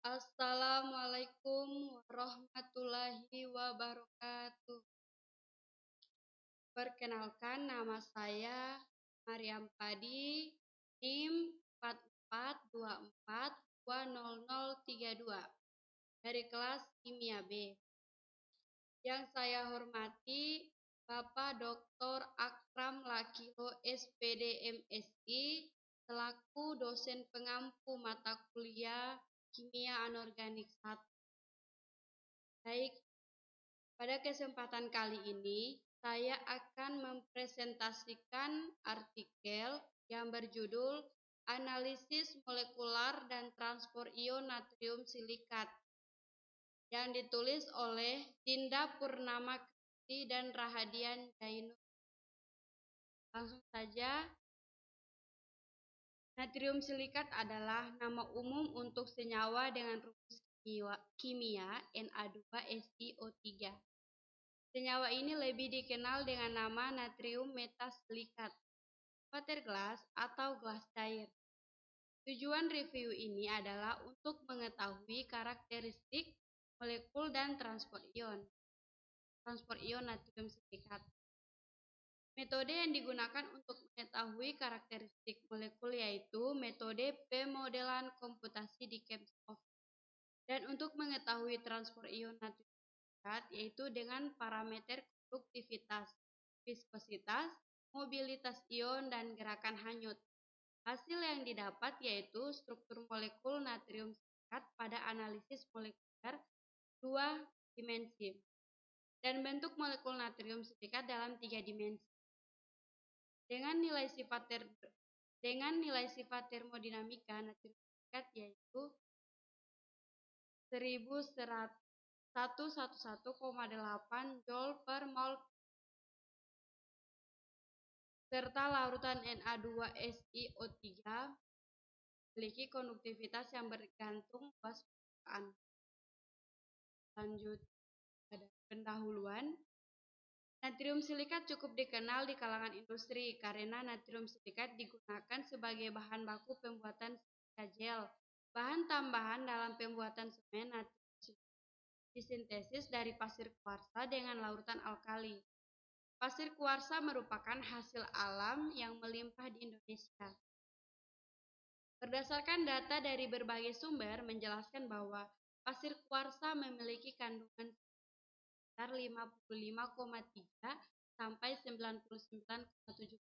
Assalamualaikum warahmatullahi wabarakatuh. Perkenalkan, nama saya Mariam Padi, NIM 442420032 dari kelas Kimia B. Yang saya hormati Bapak Dr. Akram Lakilo SPD MSI selaku dosen pengampu mata kuliah Kimia Anorganik 1. Baik, pada kesempatan kali ini saya akan mempresentasikan artikel yang berjudul Analisis Molekular dan Transport Ion Natrium Silikat yang ditulis oleh Dinda Purnama Kristi dan Rahadian Jainur. Langsung saja, natrium silikat adalah nama umum untuk senyawa dengan rumus kimia Na2SiO3. Senyawa ini lebih dikenal dengan nama natrium metasilikat, water glass atau gelas cair. Tujuan review ini adalah untuk mengetahui karakteristik molekul dan transport ion natrium silikat. Metode yang digunakan untuk mengetahui karakteristik molekul yaitu metode pemodelan komputasi di Chemsofts. Dan untuk mengetahui transport ion natrium silikat yaitu dengan parameter konduktivitas, viskositas, mobilitas ion, dan gerakan hanyut. Hasil yang didapat yaitu struktur molekul natrium silikat pada analisis molekuler 2 dimensi dan bentuk molekul natrium silikat dalam 3 dimensi. Dengan nilai sifat termodinamika natrium silikat yaitu 111,8 Joule per mol serta larutan Na2SiO3 memiliki konduktivitas yang bergantung luas permukaan. Lanjut pada pendahuluan. Natrium silikat cukup dikenal di kalangan industri karena natrium silikat digunakan sebagai bahan baku pembuatan silika gel, bahan tambahan dalam pembuatan semen natrium silikat disintesis dari pasir kuarsa dengan larutan alkali. Pasir kuarsa merupakan hasil alam yang melimpah di Indonesia. Berdasarkan data dari berbagai sumber menjelaskan bahwa pasir kuarsa memiliki kandungan sekitar 55,3 sampai 99,7.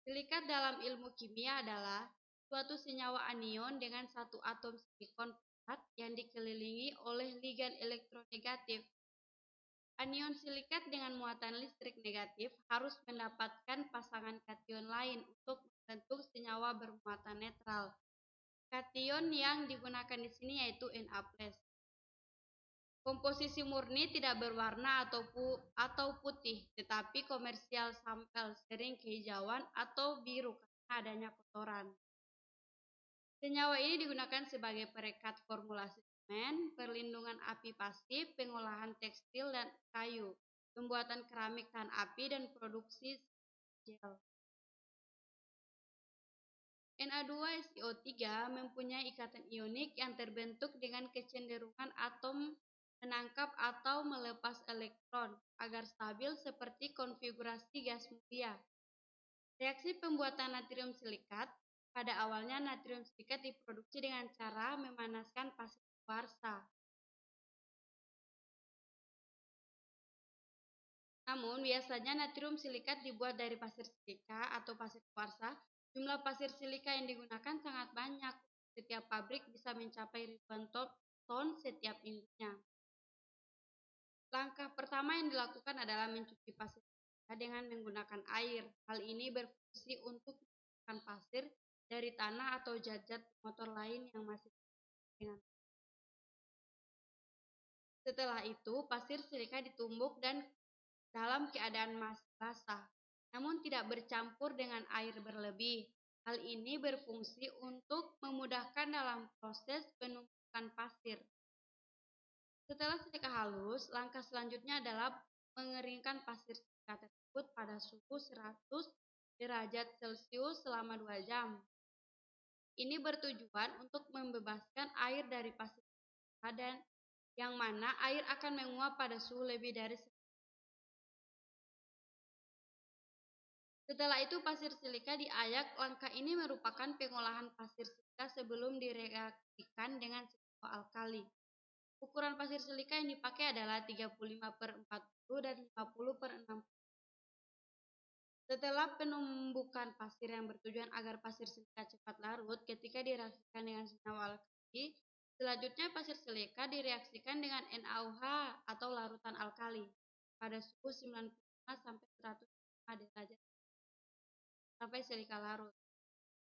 Silikat dalam ilmu kimia adalah suatu senyawa anion dengan satu atom silikon pekat yang dikelilingi oleh ligan elektronegatif. Anion silikat dengan muatan listrik negatif harus mendapatkan pasangan kation lain untuk membentuk senyawa bermuatan netral. Kation yang digunakan di sini yaitu Na+. Komposisi murni tidak berwarna atau putih, tetapi komersial sampel sering kehijauan atau biru karena adanya kotoran. Senyawa ini digunakan sebagai perekat formulasi semen, perlindungan api pasif, pengolahan tekstil dan kayu, pembuatan keramik tahan api, dan produksi gel. Na2SiO3 mempunyai ikatan ionik yang terbentuk dengan kecenderungan atom menangkap atau melepas elektron agar stabil seperti konfigurasi gas mulia. Reaksi pembuatan natrium silikat. Pada awalnya natrium silikat diproduksi dengan cara memanaskan pasir kuarsa. Namun biasanya natrium silikat dibuat dari pasir silika atau pasir kuarsa. Jumlah pasir silika yang digunakan sangat banyak. Setiap pabrik bisa mencapai ribuan ton setiap minggunya. Langkah pertama yang dilakukan adalah mencuci pasir silika dengan menggunakan air. Hal ini berfungsi untuk menghilangkan pasir dari tanah atau zat-zat motor lain yang masih dengan. Setelah itu, pasir silika ditumbuk dan dalam keadaan masih basah, namun tidak bercampur dengan air berlebih. Hal ini berfungsi untuk memudahkan dalam proses penumpukan pasir. Setelah silika halus, langkah selanjutnya adalah mengeringkan pasir silika tersebut pada suhu 100 derajat Celcius selama 2 jam. Ini bertujuan untuk membebaskan air dari pasir silika dan yang mana air akan menguap pada suhu lebih dari. Setelah itu pasir silika diayak. Langkah ini merupakan pengolahan pasir silika sebelum direaksikan dengan alkali. Ukuran pasir silika yang dipakai adalah 35/40 dan 50/60. Setelah penumbukan pasir yang bertujuan agar pasir silika cepat larut ketika direaksikan dengan senyawa alkali, selanjutnya pasir silika direaksikan dengan NaOH atau larutan alkali pada suhu 95 sampai 105 derajat sampai silika larut.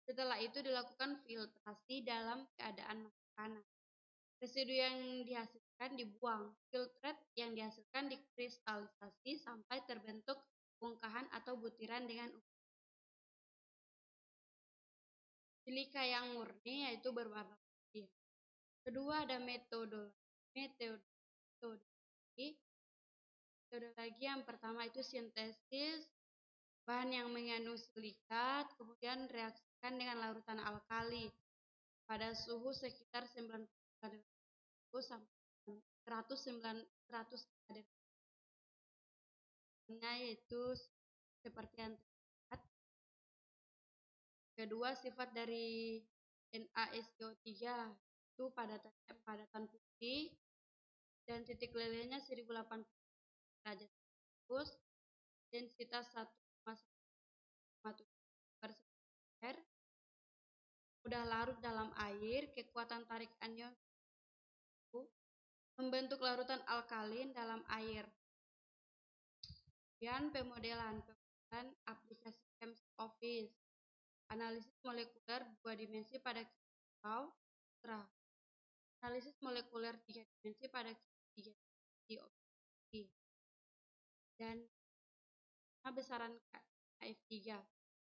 Setelah itu dilakukan filtrasi dalam keadaan masih panas. Residu yang dihasilkan dibuang. Filtrat yang dihasilkan dikristalisasi sampai terbentuk bongkahan atau butiran dengan silika yang murni yaitu berwarna putih. Kedua ada metodologi yang pertama itu sintesis bahan yang mengandung silika, kemudian reaksikan dengan larutan alkali pada suhu sekitar 90 sampai 100 derajat, yaitu seperti yang terlihat. Kedua, sifat dari NaSO3 itu padatan putih dan titik lelehnya 1080 derajat Celcius, densitas 1,1 per cm, mudah larut dalam air, kekuatan tarik anion membentuk larutan alkalin dalam air. Kemudian pemodelan aplikasi ChemOffice, analisis molekuler 2 dimensi pada kimia ultra, analisis molekuler 3 dimensi pada kimia 3 dimensi objektif, dan besaran KF3,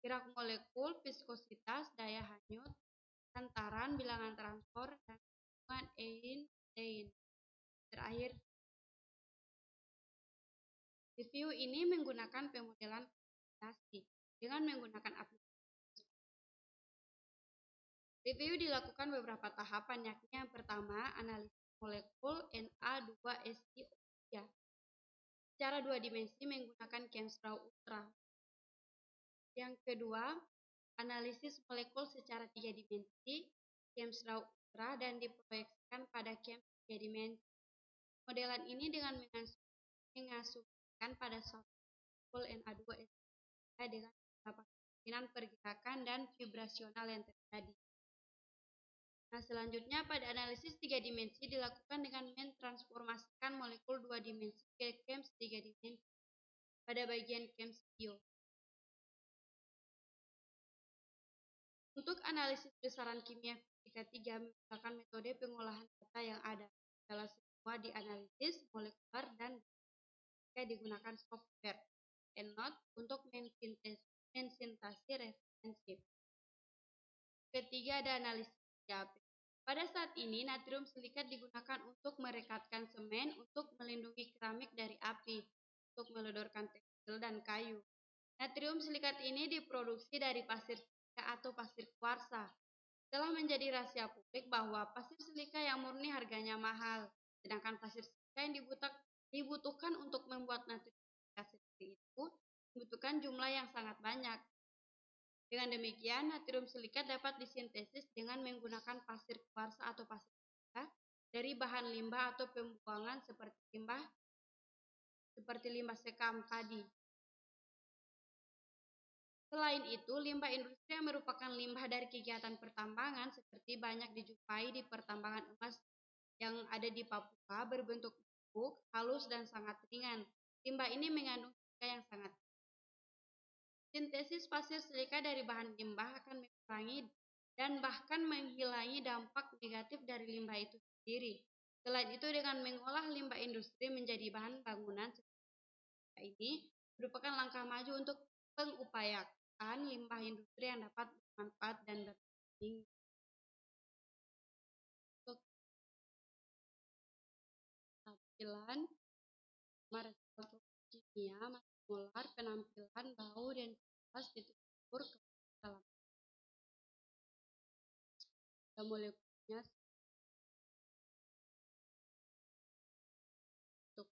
gerak molekul, viskositas, daya hanyut, hantaran, bilangan transport, dan hubungan Einstein. Terakhir, review ini menggunakan pemodelan kuantitasi dengan menggunakan aplikasi. Review dilakukan beberapa tahapan, yakni yang pertama, analisis molekul Na2SiO3 secara 2 dimensi menggunakan chemstraw ultra. Yang kedua, analisis molekul secara 3 dimensi, chemstraw ultra, dan diproyeksikan pada chem 3 dimensi. Modelan ini dengan mengasumsikan pada suatu molekul Na2SiO3 dengan beberapa kemungkinan pergerakan dan vibrasional yang terjadi. Nah, selanjutnya pada analisis 3 dimensi dilakukan dengan mentransformasikan molekul 2 dimensi ke chems 3 dimensi pada bagian chems bio. Untuk analisis besaran kimia fisika 3 menggunakan metode pengolahan data yang ada. Setelah semua dianalisis molekuler dan digunakan software EndNote untuk mensintasi referensi. Ketiga ada analisis PAP. Pada saat ini natrium silikat digunakan untuk merekatkan semen untuk melindungi keramik dari api, untuk meledorkan tekstil dan kayu. Natrium silikat ini diproduksi dari pasir silika atau pasir kuarsa. Telah menjadi rahasia publik bahwa pasir silika yang murni harganya mahal, sedangkan pasir silika yang dibutuhkan untuk membuat natrium silikat seperti itu membutuhkan jumlah yang sangat banyak. Dengan demikian, natrium silikat dapat disintesis dengan menggunakan pasir kuarsa atau pasir silika dari bahan limbah atau pembuangan seperti limbah sekam tadi. Selain itu, limbah industri yang merupakan limbah dari kegiatan pertambangan seperti banyak dijumpai di pertambangan emas yang ada di Papua berbentuk bubuk, halus, dan sangat ringan. Limbah ini mengandung silika yang sangat. Sintesis pasir silika dari bahan limbah akan mengurangi dan bahkan menghilangi dampak negatif dari limbah itu sendiri. Selain itu, dengan mengolah limbah industri menjadi bahan bangunan ini merupakan langkah maju untuk pengupayaan limbah industri yang dapat bermanfaat dan bertanggung. Untuk tampilan result kimia molar, penampilan bau dan kipas titik ukur ke dalam. molekulnya untuk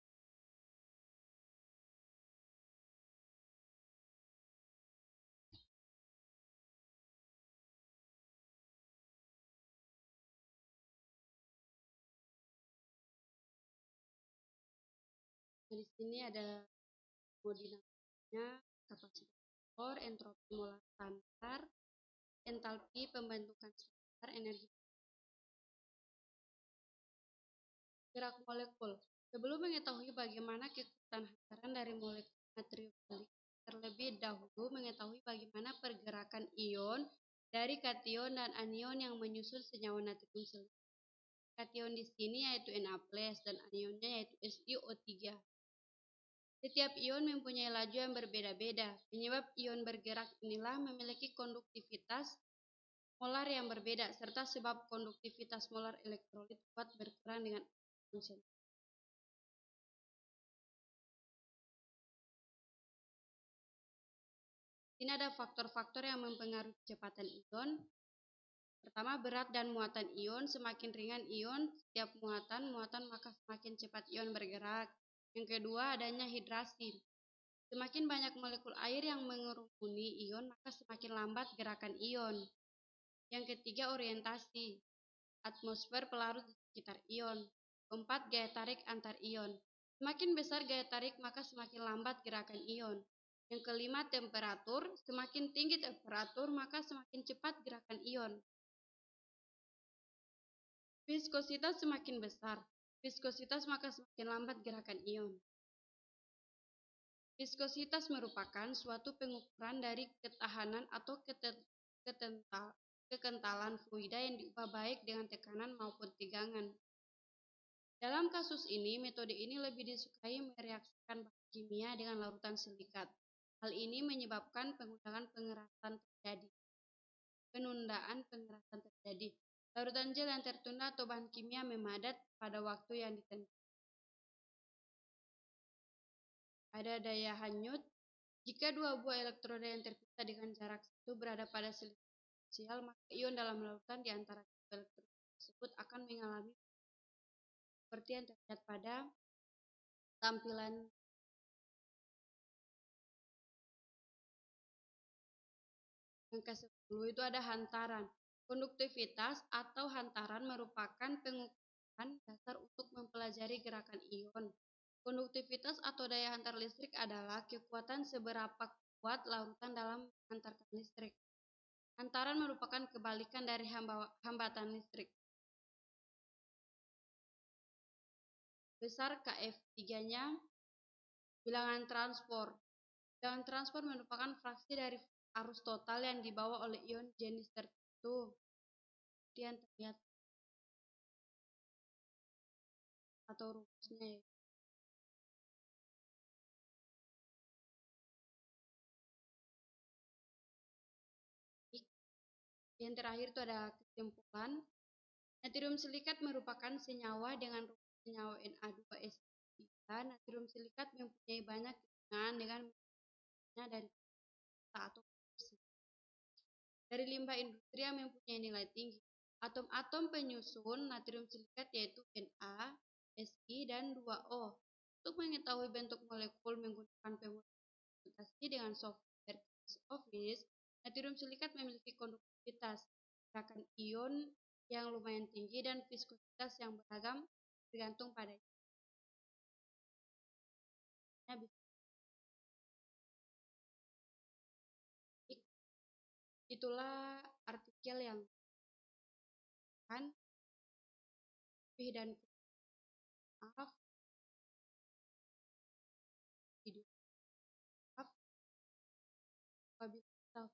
di sini ada hemodinamikanya, kapasitas motor, entropi molar standar, entalpi pembentukan standar, energi gerak molekul. Sebelum mengetahui bagaimana kekuatan hantaran dari molekul natrium silik, terlebih dahulu mengetahui bagaimana pergerakan ion dari kation dan anion yang menyusun senyawa natrium silik. Kation di sini yaitu Na+ dan anionnya yaitu SiO3. Setiap ion mempunyai laju yang berbeda-beda. Penyebab ion bergerak inilah memiliki konduktivitas molar yang berbeda, serta sebab konduktivitas molar elektrolit kuat berkurang dengan konsentrasi. Ini ada faktor-faktor yang mempengaruhi kecepatan ion. Pertama, berat dan muatan ion. Semakin ringan ion, setiap muatan maka semakin cepat ion bergerak. Yang kedua, adanya hidrasi. Semakin banyak molekul air yang mengerumuni ion, maka semakin lambat gerakan ion. Yang ketiga, orientasi. Atmosfer pelarut di sekitar ion. Keempat, gaya tarik antar ion. Semakin besar gaya tarik, maka semakin lambat gerakan ion. Yang kelima, temperatur. Semakin tinggi temperatur, maka semakin cepat gerakan ion. Viskositas semakin besar. Viskositas maka semakin lambat gerakan ion. Viskositas merupakan suatu pengukuran dari ketahanan atau kekentalan fluida yang diubah baik dengan tekanan maupun tegangan. Dalam kasus ini, metode ini lebih disukai mereaksikan bahan kimia dengan larutan silikat. Hal ini menyebabkan penundaan pengerasan terjadi. Larutan gel yang tertunda atau bahan kimia memadat pada waktu yang ditentukan. Ada daya hanyut. Jika dua buah elektroda yang terpisah dengan jarak 1 berada pada silikat potensial, maka ion dalam larutan di antara kedua elektroda tersebut akan mengalami seperti yang terlihat pada tampilan. Yang ke-10 itu ada hantaran. Konduktivitas atau hantaran merupakan pengukuran dasar untuk mempelajari gerakan ion. Konduktivitas atau daya hantar listrik adalah kekuatan seberapa kuat larutan dalam menghantarkan listrik. Hantaran merupakan kebalikan dari hambatan listrik. Besar Kf3-nya bilangan transport. Bilangan transport merupakan fraksi dari arus total yang dibawa oleh ion jenis tertentu. Yang terlihat atau rumusnya. Yang terakhir itu ada kesimpulan. Natrium silikat merupakan senyawa dengan rumus senyawa Na2SO3. Natrium silikat mempunyai banyak kegunaan dengan dari atau dari limbah industri yang mempunyai nilai tinggi. Atom-atom penyusun natrium silikat yaitu Na, Si, dan 2O. Untuk mengetahui bentuk molekul menggunakan pemodulasi dengan software Office, natrium silikat memiliki konduktivitas, gerakan ion yang lumayan tinggi, dan viskositas yang beragam tergantung pada itulah artikel yang kan lebih dan maaf video maaf apabila